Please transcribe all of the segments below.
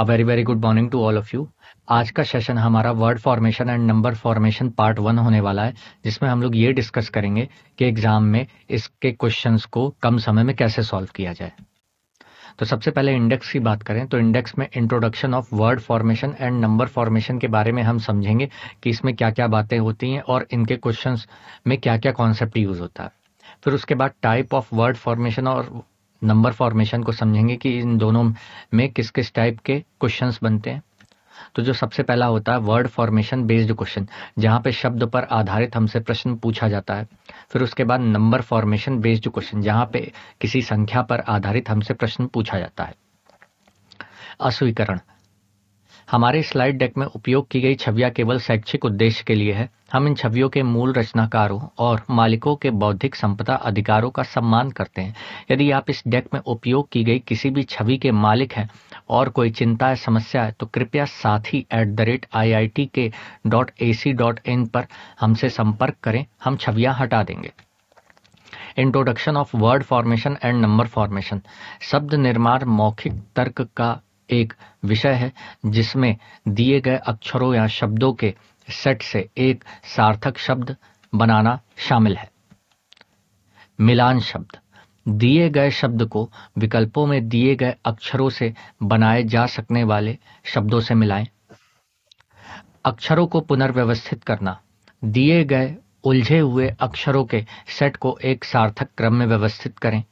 A very very good morning to all of you. आज का session हमारा word formation and number formation part 1 होने वाला है, जिसमें हम लोग ये डिस्कस करेंगे कि एग्जाम में इसके क्वेश्चंस को कम समय में कैसे सॉल्व किया जाए। तो सबसे पहले इंडेक्स की बात करें तो इंडेक्स में introduction of word formation and number formation के बारे में हम समझेंगे कि इसमें क्या क्या बातें होती हैं और इनके क्वेश्चंस में क्या क्या कॉन्सेप्ट यूज होता है। फिर उसके बाद टाइप ऑफ वर्ड फॉर्मेशन और नंबर फॉर्मेशन को समझेंगे कि इन दोनों में किस किस टाइप के क्वेश्चंस बनते हैं। तो जो सबसे पहला होता है वर्ड फॉर्मेशन बेस्ड क्वेश्चन, जहां पे शब्द पर आधारित हमसे प्रश्न पूछा जाता है। फिर उसके बाद नंबर फॉर्मेशन बेस्ड क्वेश्चन, जहां पे किसी संख्या पर आधारित हमसे प्रश्न पूछा जाता है। अस्वीकरण। हमारे स्लाइड डेक में उपयोग की गई छवियां केवल शैक्षिक उद्देश्य के लिए है। हम इन छवियों के मूल रचनाकारों और मालिकों के बौद्धिक संपदा अधिकारों का सम्मान करते हैं। यदि आप इस डेक में उपयोग की गई किसी भी छवि के मालिक हैं और कोई चिंता या समस्या है तो कृपया sathi@iitk.ac.in पर हमसे संपर्क करें, हम छवियां हटा देंगे। Introduction of word formation and number formation. शब्द निर्माण मौखिक तर्क का एक विषय है जिसमें दिए गए अक्षरों या शब्दों के सेट से एक सार्थक शब्द बनाना शामिल है। मिलान शब्द। दिए गए शब्द को विकल्पों में दिए गए अक्षरों से बनाए जा सकने वाले शब्दों से मिलाएं। अक्षरों को पुनर्व्यवस्थित करना। दिए गए उलझे हुए अक्षरों के सेट को एक सार्थक क्रम में व्यवस्थित करें।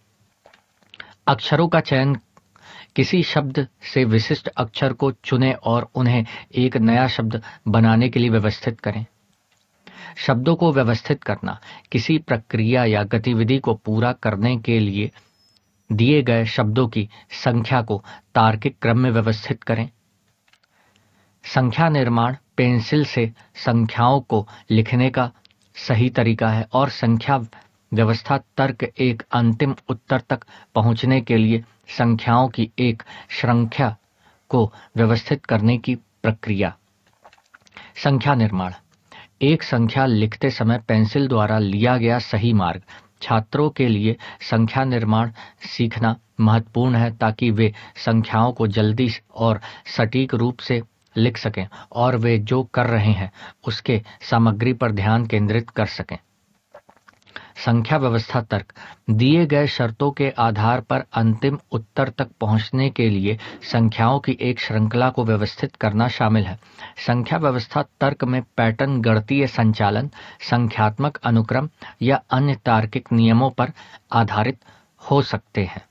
अक्षरों का चयन। किसी शब्द से विशिष्ट अक्षर को चुनें और उन्हें एक नया शब्द बनाने के लिए व्यवस्थित करें। शब्दों को व्यवस्थित करना। किसी प्रक्रिया या गतिविधि को पूरा करने के लिए दिए गए शब्दों की संख्या को तार्किक क्रम में व्यवस्थित करें। संख्या निर्माण पेंसिल से संख्याओं को लिखने का सही तरीका है और संख्या व्यवस्था तर्क एक अंतिम उत्तर तक पहुंचने के लिए संख्याओं की एक श्रृंखला को व्यवस्थित करने की प्रक्रिया। संख्या निर्माण। एक संख्या लिखते समय पेंसिल द्वारा लिया गया सही मार्ग। छात्रों के लिए संख्या निर्माण सीखना महत्वपूर्ण है ताकि वे संख्याओं को जल्दी और सटीक रूप से लिख सकें और वे जो कर रहे हैं उसके सामग्री पर ध्यान केंद्रित कर सकें। संख्या व्यवस्था तर्क। दिए गए शर्तों के आधार पर अंतिम उत्तर तक पहुंचने के लिए संख्याओं की एक श्रृंखला को व्यवस्थित करना शामिल है। संख्या व्यवस्था तर्क में पैटर्न, गणितीय संचालन, संख्यात्मक अनुक्रम या अन्य तार्किक नियमों पर आधारित हो सकते हैं।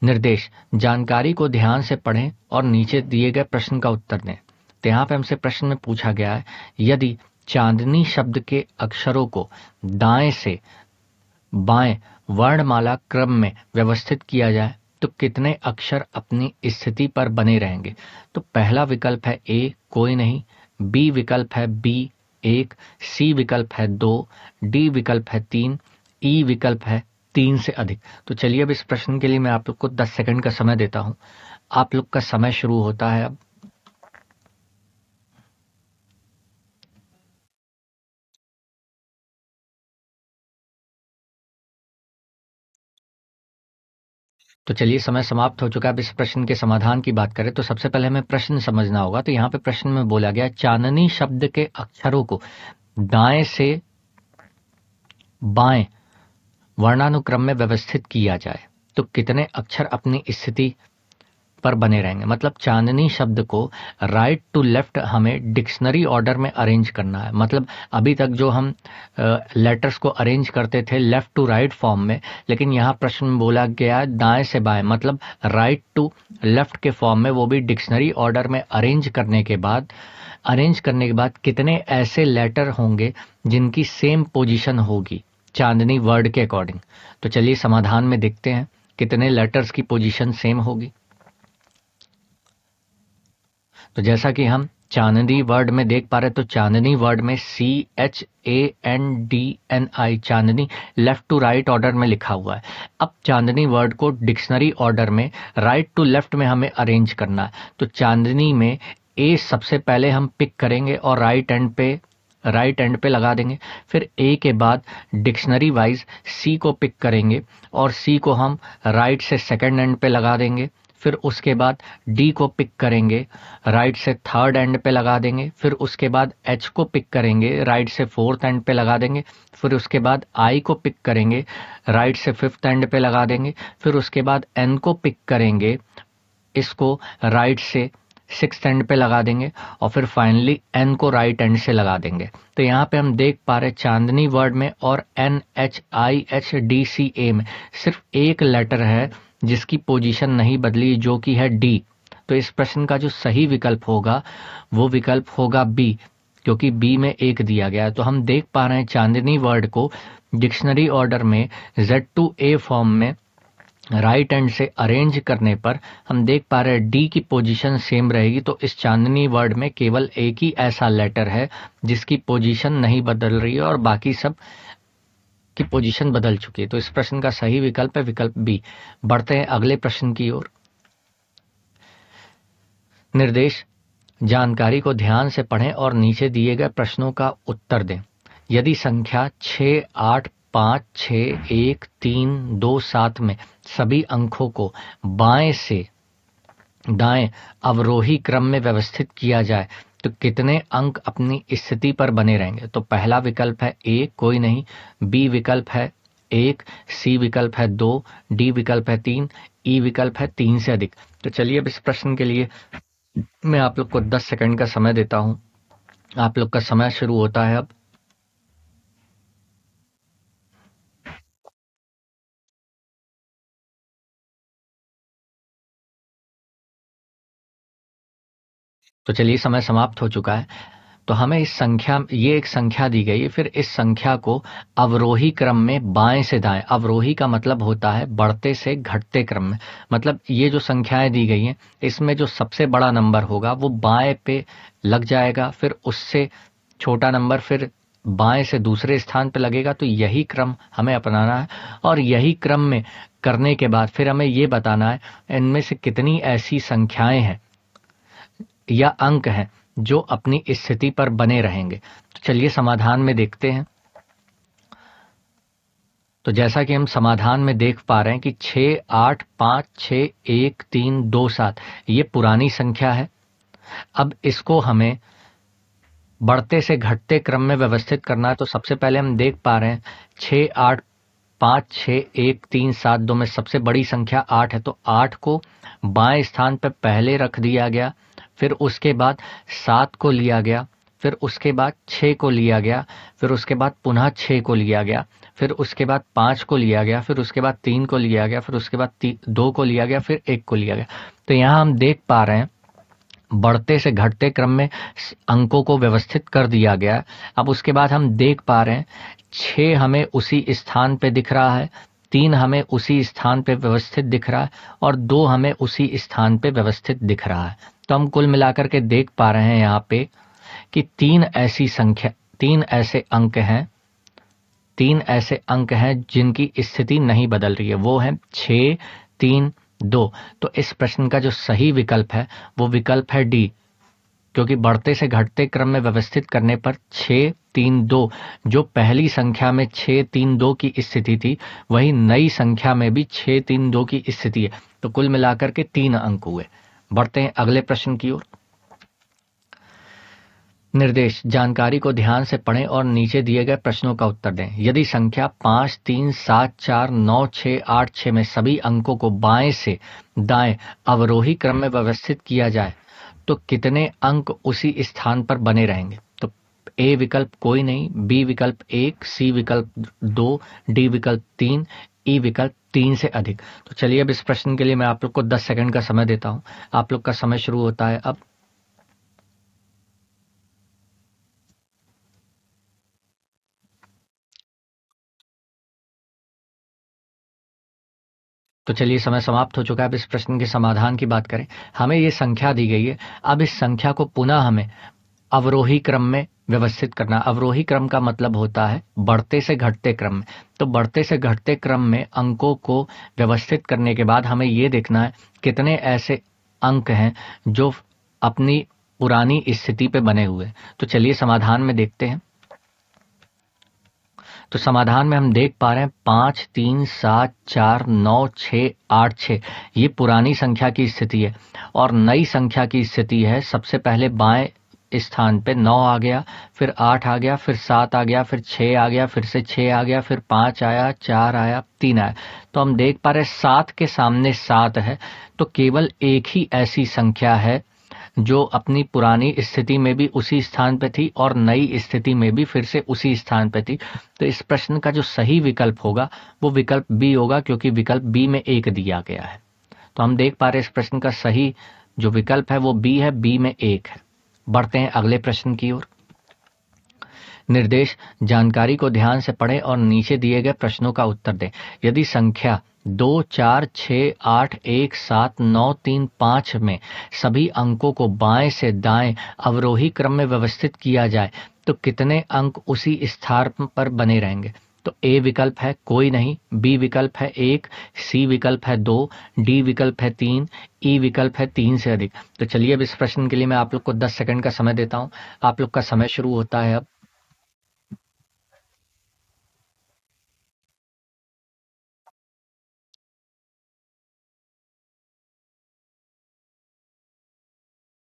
निर्देश। जानकारी को ध्यान से पढ़ें और नीचे दिए गए प्रश्न का उत्तर दें। तो यहाँ पे हमसे प्रश्न में पूछा गया है, यदि चांदनी शब्द के अक्षरों को दाएं से बाएं वर्णमाला क्रम में व्यवस्थित किया जाए तो कितने अक्षर अपनी स्थिति पर बने रहेंगे। तो पहला विकल्प है ए, कोई नहीं। बी विकल्प है बी, 1। सी विकल्प है 2। डी विकल्प है 3। ई विकल्प है 3 से अधिक। तो चलिए अब इस प्रश्न के लिए मैं आप लोग को 10 सेकंड का समय देता हूं। आप लोग का समय शुरू होता है अब। तो चलिए समय समाप्त हो चुका है। अब इस प्रश्न के समाधान की बात करें तो सबसे पहले हमें प्रश्न समझना होगा। तो यहाँ पे प्रश्न में बोला गया चांदनी शब्द के अक्षरों को दाएं से बाएं वर्णानुक्रम में व्यवस्थित किया जाए तो कितने अक्षर अपनी स्थिति पर बने रहेंगे। मतलब चांदनी शब्द को राइट टू लेफ्ट हमें डिक्शनरी ऑर्डर में अरेंज करना है। मतलब अभी तक जो हम लेटर्स को अरेंज करते थे लेफ्ट टू राइट फॉर्म में, लेकिन यहाँ प्रश्न में बोला गया है दाएं से बाएं, मतलब राइट टू लेफ्ट के फॉर्म में, वो भी डिक्शनरी ऑर्डर में अरेंज करने के बाद कितने ऐसे लेटर होंगे जिनकी सेम पोजीशन होगी चांदनी वर्ड के अकॉर्डिंग। तो चलिए समाधान में देखते हैं कितने लेटर्स की पोजीशन सेम होगी। तो जैसा कि हम चांदनी वर्ड में देख पा रहे तो चांदनी वर्ड में CHANDNI Chandni left to right order में लिखा हुआ है। अब चांदनी वर्ड को डिक्शनरी ऑर्डर में राइट टू लेफ्ट में हमें अरेंज करना है। तो चांदनी में ए सबसे पहले हम पिक करेंगे और राइट एंड पे लगा देंगे। फिर ए के बाद डिक्शनरी वाइज सी को पिक करेंगे और सी को हम राइट से सेकंड एंड पे लगा देंगे। फिर उसके बाद डी को पिक करेंगे, राइट से थर्ड एंड पे लगा देंगे, फिर उसके बाद एच को पिक करेंगे, राइट से फोर्थ एंड पे लगा देंगे, फिर उसके बाद आई को पिक करेंगे, राइट से फिफ्थ एंड पे लगा देंगे, फिर उसके बाद एन को पिक करेंगे, इसको राइट से सिक्स्थ एंड पे लगा देंगे, और फिर फाइनली एन को राइट एंड से लगा देंगे। तो यहाँ पे हम देख पा रहे चांदनी वर्ड में और NHIHDCA में सिर्फ एक लेटर है जिसकी पोजीशन नहीं बदली, जो कि है डी। तो इस प्रश्न का जो सही विकल्प होगा वो विकल्प होगा बी, क्योंकि बी में एक दिया गया है। तो हम देख पा रहे हैं चांदनी वर्ड को डिक्शनरी ऑर्डर में Z2A फॉर्म में राइट हैंड से अरेंज करने पर हम देख पा रहे हैं डी की पोजीशन सेम रहेगी। तो इस चांदनी वर्ड में केवल एक ही ऐसा लेटर है जिसकी पोजीशन नहीं बदल रही है और बाकी सब की पोजीशन बदल चुकी है। तो इस प्रश्न का सही विकल्प है विकल्प बी। बढ़ते हैं अगले प्रश्न की ओर। निर्देश, जानकारी को ध्यान से पढ़ें और नीचे दिए गए प्रश्नों का उत्तर दें। यदि संख्या 6, 8, 5, 6, 1, 3, 2, 7 में सभी अंकों को बाएं से दाएं अवरोही क्रम में व्यवस्थित किया जाए तो कितने अंक अपनी स्थिति पर बने रहेंगे? तो पहला विकल्प है ए, कोई नहीं, बी विकल्प है 1, सी विकल्प है 2, डी विकल्प है 3, ई विकल्प है 3 से अधिक। तो चलिए अब इस प्रश्न के लिए मैं आप लोग को 10 सेकंड का समय देता हूं। आप लोग का समय शुरू होता है अब। तो चलिए समय समाप्त हो चुका है। तो हमें इस संख्या, ये एक संख्या दी गई है, फिर इस संख्या को अवरोही क्रम में बाएं से दाएं, अवरोही का मतलब होता है बढ़ते से घटते क्रम में, मतलब ये जो संख्याएं दी गई हैं इसमें जो सबसे बड़ा नंबर होगा वो बाएं पे लग जाएगा, फिर उससे छोटा नंबर फिर बाएं से दूसरे स्थान पे लगेगा। तो यही क्रम हमें अपनाना है और यही क्रम में करने के बाद फिर हमें ये बताना है इनमें से कितनी ऐसी संख्याएं हैं या अंक हैं जो अपनी स्थिति पर बने रहेंगे। तो चलिए समाधान में देखते हैं। तो जैसा कि हम समाधान में देख पा रहे हैं कि 6, 8, 5, 6, 1, 3, 2, 7 ये पुरानी संख्या है। अब इसको हमें बढ़ते से घटते क्रम में व्यवस्थित करना है। तो सबसे पहले हम देख पा रहे हैं 6, 8, 5, 6, 1, 3, 7, 2 में सबसे बड़ी संख्या 8 है। तो 8 को बाएं स्थान पर पहले रख दिया गया, फिर उसके बाद 7 को लिया गया, फिर उसके बाद 6 को लिया गया, फिर उसके बाद पुनः 6 को लिया गया, फिर उसके बाद 5 को लिया गया, फिर उसके बाद 3 को लिया गया, फिर उसके बाद 2 को लिया गया, फिर 1 को लिया गया। तो यहाँ हम देख पा रहे हैं बढ़ते से घटते क्रम में अंकों को व्यवस्थित कर दिया गया है। अब उसके बाद हम देख पा रहे हैं 6 हमें उसी स्थान पे दिख रहा है, 3 हमें उसी स्थान पे व्यवस्थित दिख रहा है और 2 हमें उसी स्थान पे व्यवस्थित दिख रहा है। तो हम कुल मिलाकर के देख पा रहे हैं यहाँ पे कि 3 ऐसे अंक हैं जिनकी स्थिति नहीं बदल रही है, वो है 6, 3, 2। तो इस प्रश्न का जो सही विकल्प है वो विकल्प है डी, क्योंकि बढ़ते से घटते क्रम में व्यवस्थित करने पर 6, 3, 2 जो पहली संख्या में 6, 3, 2 की स्थिति थी वही नई संख्या में भी 6, 3, 2 की स्थिति है। तो कुल मिलाकर के 3 अंक हुए। बढ़ते हैं अगले प्रश्न की ओर। निर्देश, जानकारी को ध्यान से पढ़ें और नीचे दिए गए प्रश्नों का उत्तर दें। यदि संख्या 5, 3, 7, 4, 9, 6, 8, 6 में सभी अंकों को बाएं से दाएं अवरोही क्रम में व्यवस्थित किया जाए तो कितने अंक उसी स्थान पर बने रहेंगे? तो ए विकल्प कोई नहीं, बी विकल्प 1, सी विकल्प 2, डी विकल्प 3, ई विकल्प 3 से अधिक। तो चलिए अब इस प्रश्न के लिए मैं आप लोग को 10 सेकंड का समय देता हूं। आप लोग का समय शुरू होता है अब। तो चलिए समय समाप्त हो चुका है। अब इस प्रश्न के समाधान की बात करें। हमें ये संख्या दी गई है, अब इस संख्या को पुनः हमें अवरोही क्रम में व्यवस्थित करना। अवरोही क्रम का मतलब होता है बढ़ते से घटते क्रम में। तो बढ़ते से घटते क्रम में अंकों को व्यवस्थित करने के बाद हमें ये देखना है कितने ऐसे अंक हैं जो अपनी पुरानी स्थिति पे बने हुए। तो चलिए समाधान में देखते हैं। तो समाधान में हम देख पा रहे हैं 5, 3, 7, 4, 9, 6, 8, 6 ये पुरानी संख्या की स्थिति है और नई संख्या की स्थिति है। सबसे पहले बाएं स्थान पे 9 आ गया, फिर 8 आ गया, फिर 7 आ गया, फिर 6 आ गया, फिर से 6 आ गया, फिर 5 आया, 4 आया, 3 आया। तो हम देख पा रहे 7 के सामने 7 है, तो केवल एक ही ऐसी संख्या है जो अपनी पुरानी स्थिति में भी उसी स्थान पे थी और नई स्थिति में भी फिर से उसी स्थान पे थी। तो इस प्रश्न का जो सही विकल्प होगा वो विकल्प बी होगा, क्योंकि विकल्प बी में 1 दिया गया है। तो हम देख पा रहे इस प्रश्न का सही जो विकल्प है वो बी है, बी में 1 है। बढ़ते हैं अगले प्रश्न की ओर। निर्देश, जानकारी को ध्यान से पढ़ें और नीचे दिए गए प्रश्नों का उत्तर दें। यदि संख्या 2, 4, 6, 8, 1, 7, 9, 3, 5 में सभी अंकों को बाएं से दाएं अवरोही क्रम में व्यवस्थित किया जाए तो कितने अंक उसी स्थान पर बने रहेंगे? तो ए विकल्प है कोई नहीं, बी विकल्प है 1, सी विकल्प है 2, डी विकल्प है 3, ई विकल्प है 3 से अधिक। तो चलिए अब इस प्रश्न के लिए मैं आप लोग को 10 सेकंड का समय देता हूं। आप लोग का समय शुरू होता है अब।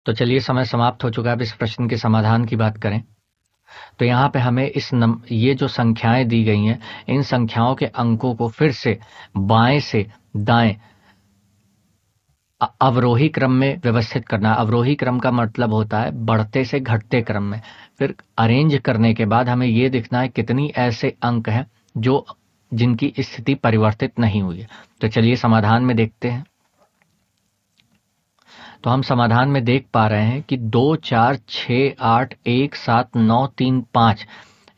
तो चलिए समय समाप्त हो चुका है। अब इस प्रश्न के समाधान की बात करें तो यहाँ पे हमें ये जो संख्याएं दी गई हैं इन संख्याओं के अंकों को फिर से बाएं से दाएं अवरोही क्रम में व्यवस्थित करना। अवरोही क्रम का मतलब होता है बढ़ते से घटते क्रम में। फिर अरेंज करने के बाद हमें ये देखना है कितनी ऐसे अंक हैं जो जिनकी स्थिति परिवर्तित नहीं हुई है। तो चलिए समाधान में देखते हैं। तो हम समाधान में देख पा रहे हैं कि 2, 4, 6, 8, 1, 7, 9, 3, 5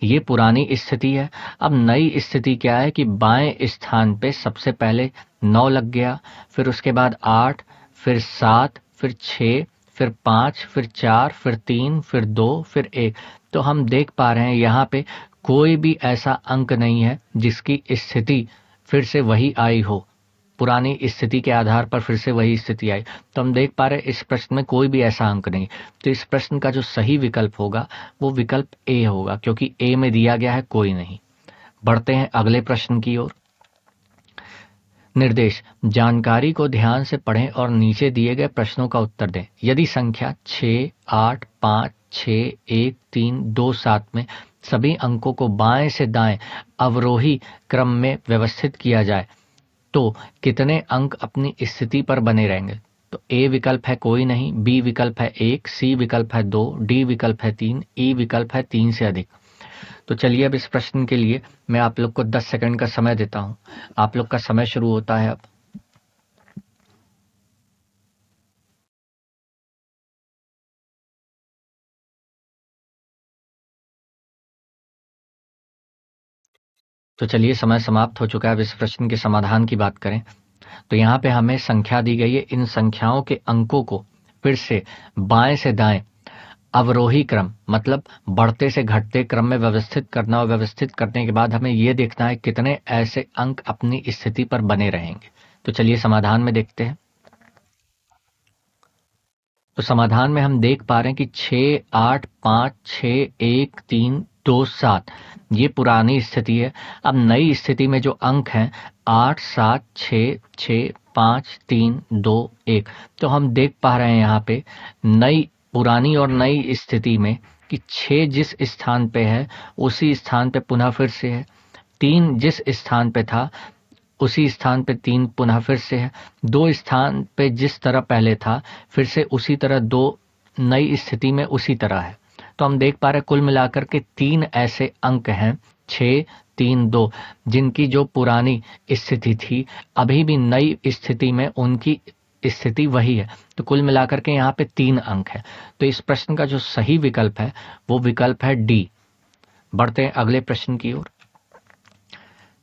ये पुरानी स्थिति है। अब नई स्थिति क्या है कि बाएं स्थान पे सबसे पहले 9 लग गया, फिर उसके बाद 8, फिर 7, फिर 6, फिर 5, फिर 4, फिर 3, फिर 2, फिर 1। तो हम देख पा रहे हैं यहाँ पे कोई भी ऐसा अंक नहीं है जिसकी स्थिति फिर से वही आई हो, पुरानी स्थिति के आधार पर फिर से वही स्थिति आई। तो हम देख पा रहे हैं इस प्रश्न में कोई भी ऐसा अंक नहीं। तो इस प्रश्न का जो सही विकल्प होगा वो विकल्प ए होगा, क्योंकि ए में दिया गया है कोई नहीं। बढ़ते हैं अगले प्रश्न की ओर। निर्देश, जानकारी को ध्यान से पढ़ें और नीचे दिए गए प्रश्नों का उत्तर दें। यदि संख्या 6, 8, 5, 6, 1, 3, 2, 7 में सभी अंकों को बाएं से दाएं अवरोही क्रम में व्यवस्थित किया जाए तो कितने अंक अपनी स्थिति पर बने रहेंगे? तो ए विकल्प है कोई नहीं, बी विकल्प है 1, सी विकल्प है 2, डी विकल्प है 3, ई विकल्प है 3 से अधिक। तो चलिए अब इस प्रश्न के लिए मैं आप लोग को 10 सेकंड का समय देता हूं। आप लोग का समय शुरू होता है अब। तो चलिए समय समाप्त हो चुका है। अब इस प्रश्न के समाधान की बात करें तो यहाँ पे हमें संख्या दी गई है। इन संख्याओं के अंकों को फिर से बाएं से दाएं अवरोही क्रम मतलब बढ़ते से घटते क्रम में व्यवस्थित करना और व्यवस्थित करने के बाद हमें यह देखना है कितने ऐसे अंक अपनी स्थिति पर बने रहेंगे। तो चलिए समाधान में देखते हैं। तो समाधान में हम देख पा रहे हैं कि 6, 8, 5, 6, 1, 3, 2, 7 ये पुरानी स्थिति है। अब नई स्थिति में जो अंक हैं 8, 7, 6, 6, 5, 3, 2, 1। तो हम देख पा रहे हैं यहाँ पे पुरानी और नई स्थिति में कि 6 जिस स्थान पे है उसी स्थान पे पुनः फिर से है, 3 जिस स्थान पे था उसी स्थान पे 3 पुनः फिर से है, 2 स्थान पे जिस तरह पहले था फिर से उसी तरह 2 नई स्थिति में उसी तरह है। तो हम देख पा रहे हैं कुल मिलाकर के 3 ऐसे अंक हैं 6, 3, 2 जिनकी जो पुरानी स्थिति थी अभी भी नई स्थिति में उनकी स्थिति वही है। तो कुल मिलाकर के यहाँ पे 3 अंक है। तो इस प्रश्न का जो सही विकल्प है वो विकल्प है डी। बढ़ते हैं अगले प्रश्न की ओर।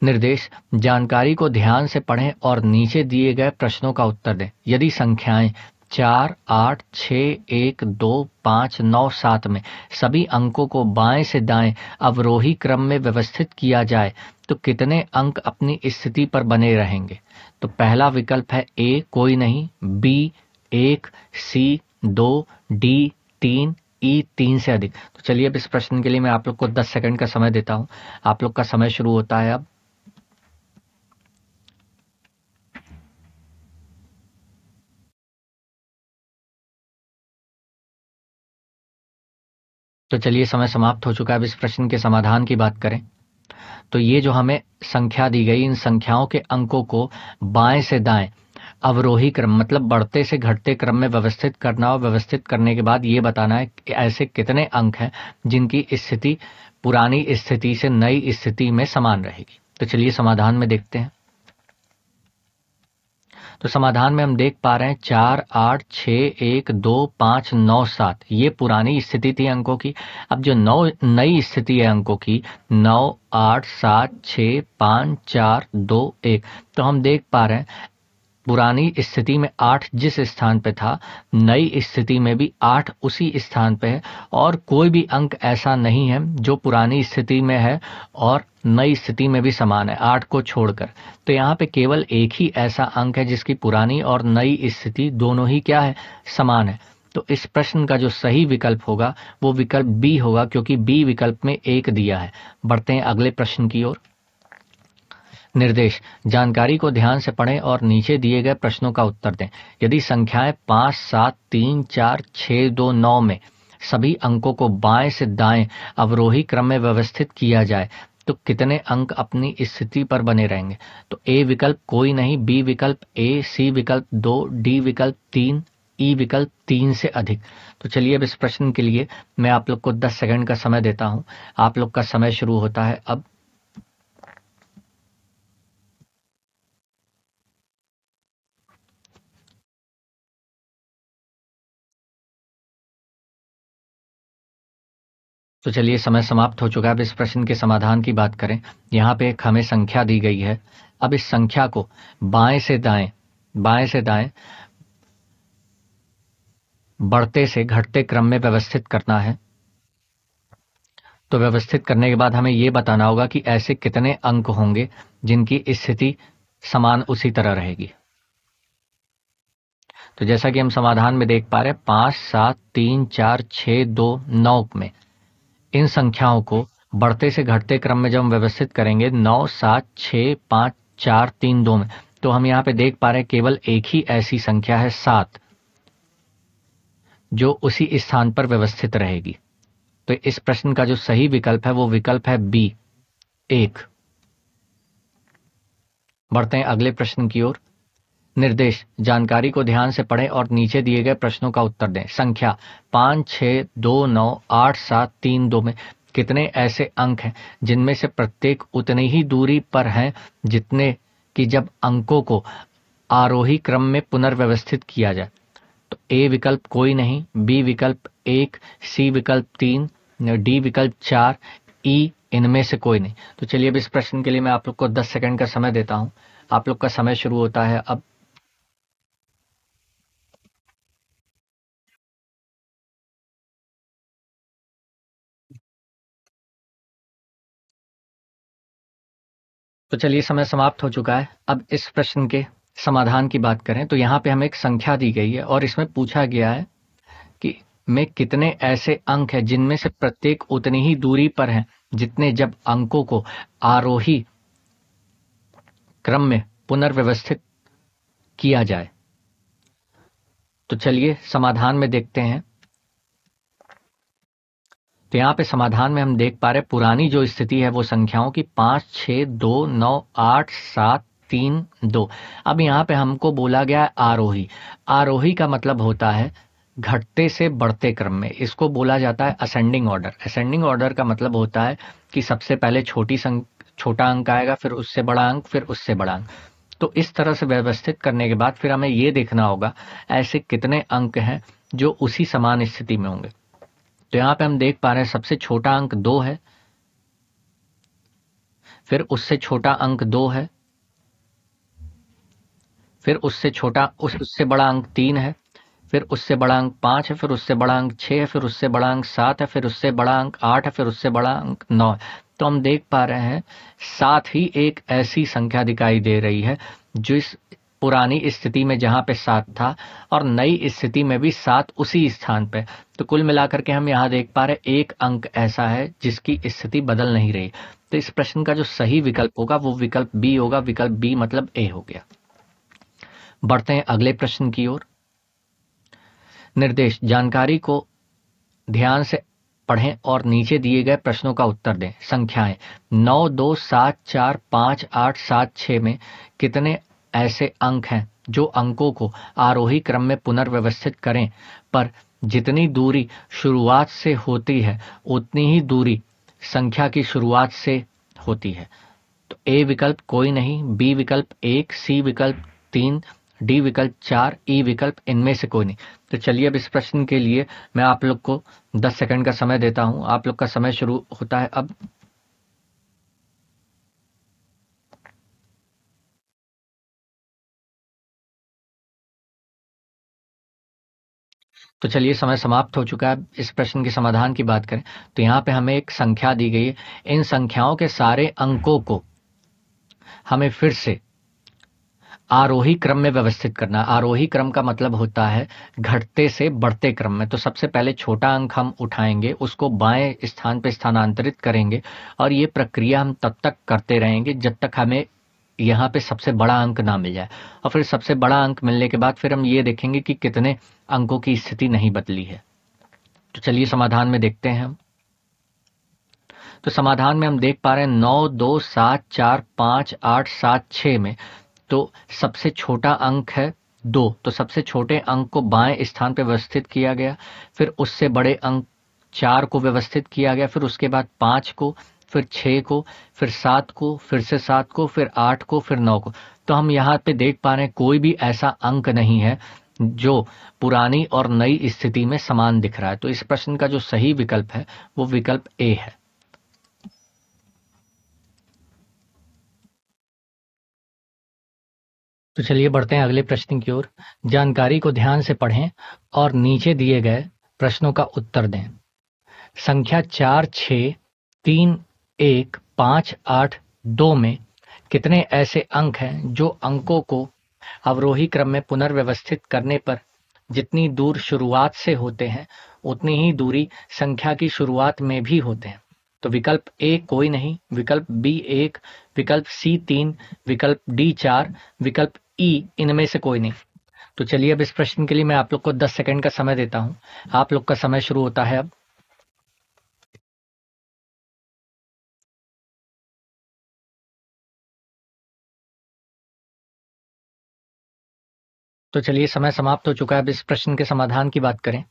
निर्देश, जानकारी को ध्यान से पढ़ें और नीचे दिए गए प्रश्नों का उत्तर दें। यदि संख्याएं 4, 8, 6, 1, 2, 5, 9, 7 में सभी अंकों को बाएं से दाएं अवरोही क्रम में व्यवस्थित किया जाए तो कितने अंक अपनी स्थिति पर बने रहेंगे? तो पहला विकल्प है ए कोई नहीं, बी 1, सी 2, डी 3, ई 3 से अधिक। तो चलिए अब इस प्रश्न के लिए मैं आप लोग को 10 सेकंड का समय देता हूं। आप लोग का समय शुरू होता है अब। तो चलिए समय समाप्त हो चुका है। अब इस प्रश्न के समाधान की बात करें तो ये जो हमें संख्या दी गई, इन संख्याओं के अंकों को बाएं से दाएं अवरोही क्रम मतलब बढ़ते से घटते क्रम में व्यवस्थित करना, और व्यवस्थित करने के बाद ये बताना है कि ऐसे कितने अंक हैं जिनकी स्थिति पुरानी स्थिति से नई स्थिति में समान रहेगी। तो चलिए समाधान में देखते हैं। तो समाधान में हम देख पा रहे हैं 4, 8, 6, 1, 2, 5, 9, 7 ये पुरानी स्थिति थी अंकों की। अब जो नई स्थिति है अंकों की 9, 8, 7, 6, 5, 4, 2, 1। तो हम देख पा रहे हैं पुरानी स्थिति में 8 जिस स्थान पे था, नई स्थिति में भी 8 उसी स्थान पे है, और कोई भी अंक ऐसा नहीं है जो पुरानी स्थिति में है और नई स्थिति में भी समान है 8 को छोड़कर। तो यहाँ पे केवल एक ही ऐसा अंक है जिसकी पुरानी और नई स्थिति दोनों ही क्या है, समान है। तो इस प्रश्न का जो सही विकल्प होगा वो विकल्प बी होगा, क्योंकि बी विकल्प में 1 दिया है। बढ़ते हैं अगले प्रश्न की ओर। निर्देश: जानकारी को ध्यान से पढ़ें और नीचे दिए गए प्रश्नों का उत्तर दें। यदि संख्याएं 5, 7, 3, 4, 6, 2, 9 में सभी अंकों को बाएं से दाएं अवरोही क्रम में व्यवस्थित किया जाए तो कितने अंक अपनी स्थिति पर बने रहेंगे? तो ए विकल्प कोई नहीं, बी विकल्प ए, सी विकल्प 2, डी विकल्प 3, ई विकल्प 3 से अधिक। तो चलिए अब इस प्रश्न के लिए मैं आप लोग को 10 सेकंड का समय देता हूं। आप लोग का समय शुरू होता है अब। तो चलिए समय समाप्त हो चुका है। अब इस प्रश्न के समाधान की बात करें। यहाँ पे एक हमें संख्या दी गई है। अब इस संख्या को बाएं से दाएं बढ़ते से घटते क्रम में व्यवस्थित करना है। तो व्यवस्थित करने के बाद हमें यह बताना होगा कि ऐसे कितने अंक होंगे जिनकी स्थिति समान उसी तरह रहेगी। तो जैसा कि हम समाधान में देख पा रहे हैं 5, 7, 3, 4, 6, 2, 9 में इन संख्याओं को बढ़ते से घटते क्रम में जब हम व्यवस्थित करेंगे 9, 7, 6, 5, 4, 3, 2 में, तो हम यहाँ पे देख पा रहे हैं केवल एक ही ऐसी संख्या है 7 जो उसी स्थान पर व्यवस्थित रहेगी। तो इस प्रश्न का जो सही विकल्प है वो विकल्प है बी, 1। बढ़ते हैं अगले प्रश्न की ओर। निर्देश: जानकारी को ध्यान से पढ़ें और नीचे दिए गए प्रश्नों का उत्तर दें। संख्या 5, 6, 2, 9, 8, 7, 3, 2 में कितने ऐसे अंक हैं जिनमें से प्रत्येक उतनी ही दूरी पर हैं जितने कि जब अंकों को आरोही क्रम में पुनर्व्यवस्थित किया जाए? तो ए विकल्प कोई नहीं, बी विकल्प 1, सी विकल्प 3, डी विकल्प 4, ई इनमें से कोई नहीं। तो चलिए अब इस प्रश्न के लिए मैं आप लोग को 10 सेकंड का समय देता हूं। आप लोग का समय शुरू होता है अब। तो चलिए समय समाप्त हो चुका है। अब इस प्रश्न के समाधान की बात करें तो यहाँ पे हमें एक संख्या दी गई है और इसमें पूछा गया है कि में कितने ऐसे अंक हैं जिनमें से प्रत्येक उतनी ही दूरी पर हैं जितने जब अंकों को आरोही क्रम में पुनर्व्यवस्थित किया जाए। तो चलिए समाधान में देखते हैं। तो यहाँ पे समाधान में हम देख पा रहे हैं पुरानी जो स्थिति है वो संख्याओं की 5, 6, 2, 9, 8, 7, 3, 2। अब यहाँ पे हमको बोला गया है आरोही। आरोही का मतलब होता है घटते से बढ़ते क्रम में। इसको बोला जाता है असेंडिंग ऑर्डर। असेंडिंग ऑर्डर का मतलब होता है कि सबसे पहले छोटा अंक आएगा, फिर उससे बड़ा अंक, फिर उससे बड़ा अंक। तो इस तरह से व्यवस्थित करने के बाद फिर हमें ये देखना होगा ऐसे कितने अंक हैं जो उसी समान स्थिति में होंगे। तो यहां पे हम देख पा रहे हैं सबसे छोटा अंक 2 है, फिर उससे छोटा अंक 2 है, फिर उससे बड़ा अंक 3 है, फिर उससे बड़ा अंक 5 है, फिर उससे बड़ा अंक 6 है, फिर उससे बड़ा अंक 7 है, फिर उससे बड़ा अंक 8 है, फिर उससे बड़ा अंक 9 है। तो हम देख पा रहे हैं साथ ही एक ऐसी संख्या दिखाई दे रही है जिस पुरानी स्थिति में जहां पे 7 था और नई स्थिति में भी 7 उसी स्थान पे। तो कुल मिलाकर के हम यहाँ देख पा रहे एक अंक ऐसा है जिसकी स्थिति बदल नहीं रही। तो इस प्रश्न का जो सही विकल्प होगा वो विकल्प बी होगा। विकल्प बी मतलब ए हो गया। बढ़ते हैं अगले प्रश्न की ओर। निर्देश जानकारी को ध्यान से पढ़ें और नीचे दिए गए प्रश्नों का उत्तर दें। संख्याएं 9, 2, 7, 4, 5, 8, 7, 6 में कितने ऐसे अंक हैं जो अंकों को आरोही क्रम में पुनर्व्यवस्थित करें पर जितनी दूरी शुरुआत से होती है उतनी ही दूरी संख्या की शुरुआत से होती है। तो ए विकल्प कोई नहीं, बी विकल्प 1, सी विकल्प 3, डी विकल्प 4, ई विकल्प इनमें से कोई नहीं। तो चलिए अब इस प्रश्न के लिए मैं आप लोग को 10 सेकंड का समय देता हूं। आप लोग का समय शुरू होता है अब। तो चलिए समय समाप्त हो चुका है। इस प्रश्न के समाधान की बात करें तो यहाँ पे हमें एक संख्या दी गई है। इन संख्याओं के सारे अंकों को हमें फिर से आरोही क्रम में व्यवस्थित करना। आरोही क्रम का मतलब होता है घटते से बढ़ते क्रम में। तो सबसे पहले छोटा अंक हम उठाएंगे, उसको बाएं स्थान पर स्थानांतरित करेंगे और ये प्रक्रिया हम तब तक करते रहेंगे जब तक हमें यहाँ पे सबसे बड़ा अंक ना मिल जाए। और फिर सबसे बड़ा अंक मिलने के बाद फिर हम ये देखेंगे कि कितने अंकों की स्थिति नहीं बदली है। तो चलिए समाधान में देखते हैं हम। तो समाधान में हम देख पा रहे हैं 9, 2, 7, 4, 5, 8, 7, 6 में तो सबसे छोटा अंक है 2। तो सबसे छोटे अंक को बाएं स्थान पर व्यवस्थित किया गया, फिर उससे बड़े अंक 4 को व्यवस्थित किया गया, फिर उसके बाद 5 को, फिर 6 को, फिर 7 को, फिर से 7 को, फिर 8 को, फिर 9 को। तो हम यहाँ पे देख पा रहे हैं कोई भी ऐसा अंक नहीं है जो पुरानी और नई स्थिति में समान दिख रहा है। तो इस प्रश्न का जो सही विकल्प है वो विकल्प ए है। तो चलिए बढ़ते हैं अगले प्रश्न की ओर। जानकारी को ध्यान से पढ़ें और नीचे दिए गए प्रश्नों का उत्तर दें। संख्या 4, 6, 3, 1, 5, 8, 2 में कितने ऐसे अंक हैं जो अंकों को अवरोही क्रम में पुनर्व्यवस्थित करने पर जितनी दूर शुरुआत से होते हैं उतनी ही दूरी संख्या की शुरुआत में भी होते हैं। तो विकल्प ए कोई नहीं, विकल्प बी 1, विकल्प सी 3, विकल्प डी 4, विकल्प ई इनमें से कोई नहीं। तो चलिए अब इस प्रश्न के लिए मैं आप लोग को 10 सेकंड का समय देता हूं। आप लोग का समय शुरू होता है अब। तो चलिए समय समाप्त हो चुका है। अब इस प्रश्न के समाधान की बात करें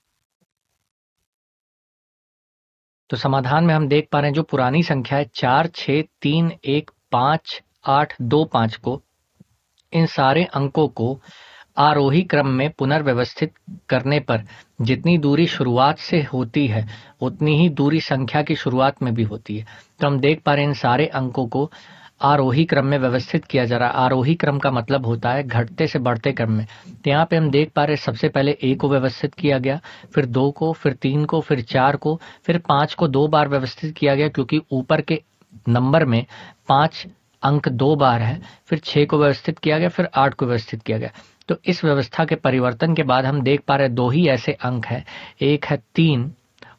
तो समाधान में हम देख पा रहे हैं जो पुरानी संख्या है 4, 6, 3, 1, 5, 8, 2, 5 को, इन सारे अंकों को आरोही क्रम में पुनर्व्यवस्थित करने पर जितनी दूरी शुरुआत से होती है उतनी ही दूरी संख्या की शुरुआत में भी होती है। तो हम देख पा रहे हैं इन सारे अंकों को आरोही क्रम में व्यवस्थित किया जा रहा है। आरोही क्रम का मतलब होता है घटते से बढ़ते क्रम में। तो यहाँ पे हम देख पा रहे हैं सबसे पहले ए को व्यवस्थित किया गया, फिर 2 को, फिर 3 को, फिर 4 को, फिर 5 को 2 बार व्यवस्थित किया गया क्योंकि ऊपर के नंबर में 5 अंक 2 बार है। फिर 6 को व्यवस्थित किया गया, फिर 8 को व्यवस्थित किया गया। तो इस व्यवस्था के परिवर्तन के बाद हम देख पा रहे हैं 2 ही ऐसे अंक हैं, एक है 3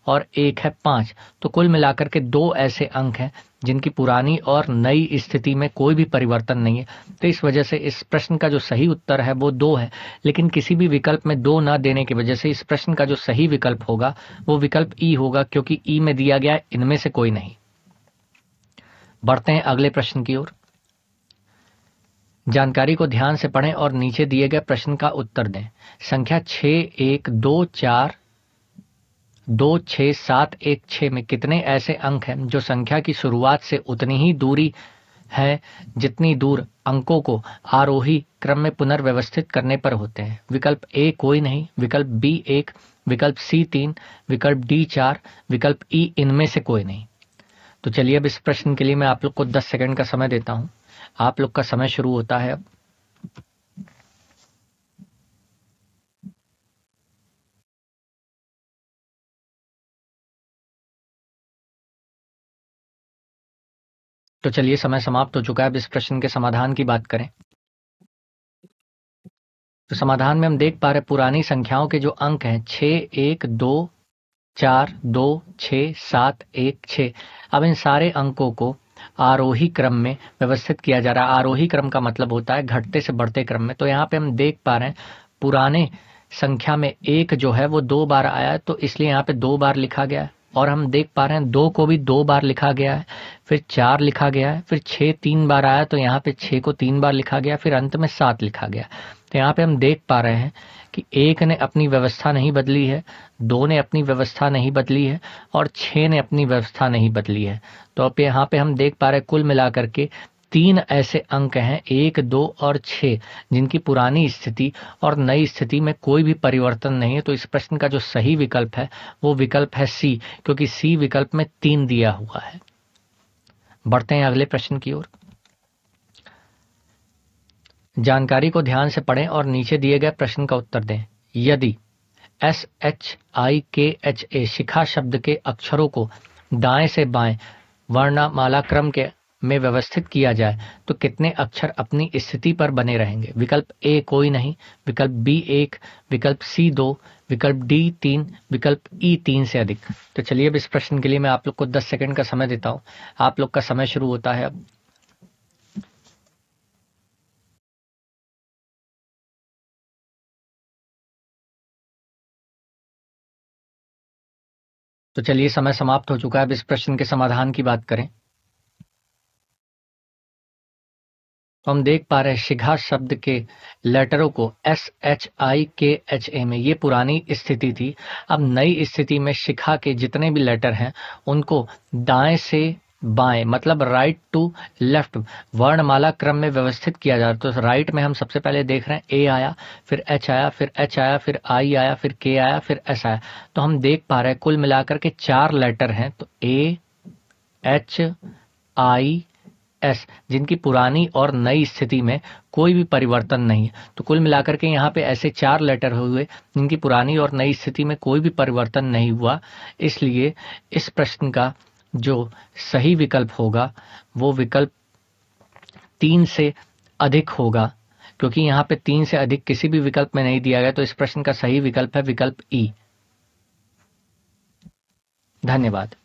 और एक है 5। तो कुल मिलाकर के 2 ऐसे अंक हैं जिनकी पुरानी और नई स्थिति में कोई भी परिवर्तन नहीं है। तो इस वजह से इस प्रश्न का जो सही उत्तर है वो 2 है। लेकिन किसी भी विकल्प में 2 न देने की वजह से इस प्रश्न का जो सही विकल्प होगा वो विकल्प ई होगा, क्योंकि ई में दिया गया इनमें से कोई नहीं। बढ़ते हैं अगले प्रश्न की ओर। जानकारी को ध्यान से पढ़ें और नीचे दिए गए प्रश्न का उत्तर दें। संख्या 6, 1, 2, 4, 2, 6, 7, 1, 6 में कितने ऐसे अंक हैं जो संख्या की शुरुआत से उतनी ही दूरी है जितनी दूर अंकों को आरोही क्रम में पुनर्व्यवस्थित करने पर होते हैं। विकल्प ए कोई नहीं, विकल्प बी 1, विकल्प सी 3, विकल्प डी 4, विकल्प ई इनमें से कोई नहीं। तो चलिए अब इस प्रश्न के लिए मैं आप लोग को 10 सेकंड का समय देता हूं। आप लोग का समय शुरू होता है अब। तो चलिए समय समाप्त हो चुका है। अब इस प्रश्न के समाधान की बात करें तो समाधान में हम देख पा रहे पुरानी संख्याओं के जो अंक हैं 6, 1, 2, 4, 2, 6, 7, 1, 6। अब इन सारे अंकों को आरोही क्रम में व्यवस्थित किया जा रहा है। आरोही क्रम का मतलब होता है घटते से बढ़ते क्रम में। तो यहाँ पे हम देख पा रहे हैं पुराने संख्या में 1 जो है वो 2 बार आया है, तो इसलिए यहाँ पे 2 बार लिखा गया है। और हम देख पा रहे हैं 2 को भी 2 बार लिखा गया है, फिर 4 लिखा गया है, फिर 6 3 बार आया तो यहाँ पे 6 को 3 बार लिखा गया, फिर अंत में 7 लिखा गया। तो यहाँ पे हम देख पा रहे हैं कि 1 ने अपनी व्यवस्था नहीं बदली है, 2 ने अपनी व्यवस्था नहीं बदली है और 6 ने अपनी व्यवस्था नहीं बदली है। तो अब यहाँ पे हम देख पा रहे हैं कुल मिलाकर के 3 ऐसे अंक हैं 1, 2 और 6 जिनकी पुरानी स्थिति और नई स्थिति में कोई भी परिवर्तन नहीं है। तो इस प्रश्न का जो सही विकल्प है वो विकल्प है सी, क्योंकि सी विकल्प में 3 दिया हुआ है। बढ़ते हैं अगले प्रश्न की ओर। जानकारी को ध्यान से पढ़ें और नीचे दिए गए प्रश्न का उत्तर दें। यदि SHIKHA शिखा शब्द के अक्षरों को दाएं से बाएं वर्णमाला क्रम के में व्यवस्थित किया जाए तो कितने अक्षर अपनी स्थिति पर बने रहेंगे? विकल्प ए कोई नहीं, विकल्प बी 1, विकल्प सी 2, विकल्प डी 3, विकल्प ई 3 से अधिक। तो चलिए अब इस प्रश्न के लिए मैं आप लोग को 10 सेकंड का समय देता हूं। आप लोग का समय शुरू होता है अब। तो चलिए समय समाप्त हो चुका है। अब इस प्रश्न के समाधान की बात करें तो हम देख पा रहे हैं शिखा शब्द के लेटरों को SHIKHA में ये पुरानी स्थिति थी। अब नई स्थिति में शिखा के जितने भी लेटर हैं उनको दाएं से बाएं मतलब राइट टू लेफ्ट वर्णमाला क्रम में व्यवस्थित किया जा रहा है। तो राइट में हम सबसे पहले देख रहे हैं ए आया, फिर एच आया, फिर एच आया, फिर आई आया, फिर के आया, फिर एस आया। तो हम देख पा रहे हैं कुल मिलाकर के 4 लेटर हैं, तो ए, एच, आई, एस, जिनकी पुरानी और नई स्थिति में कोई भी परिवर्तन नहीं है। तो कुल मिलाकर के यहाँ पे ऐसे 4 लेटर हुए जिनकी पुरानी और नई स्थिति में कोई भी परिवर्तन नहीं हुआ। इसलिए इस प्रश्न का जो सही विकल्प होगा वो विकल्प 3 से अधिक होगा, क्योंकि यहाँ पे 3 से अधिक किसी भी विकल्प में नहीं दिया गया। तो इस प्रश्न का सही विकल्प है विकल्प ई। धन्यवाद।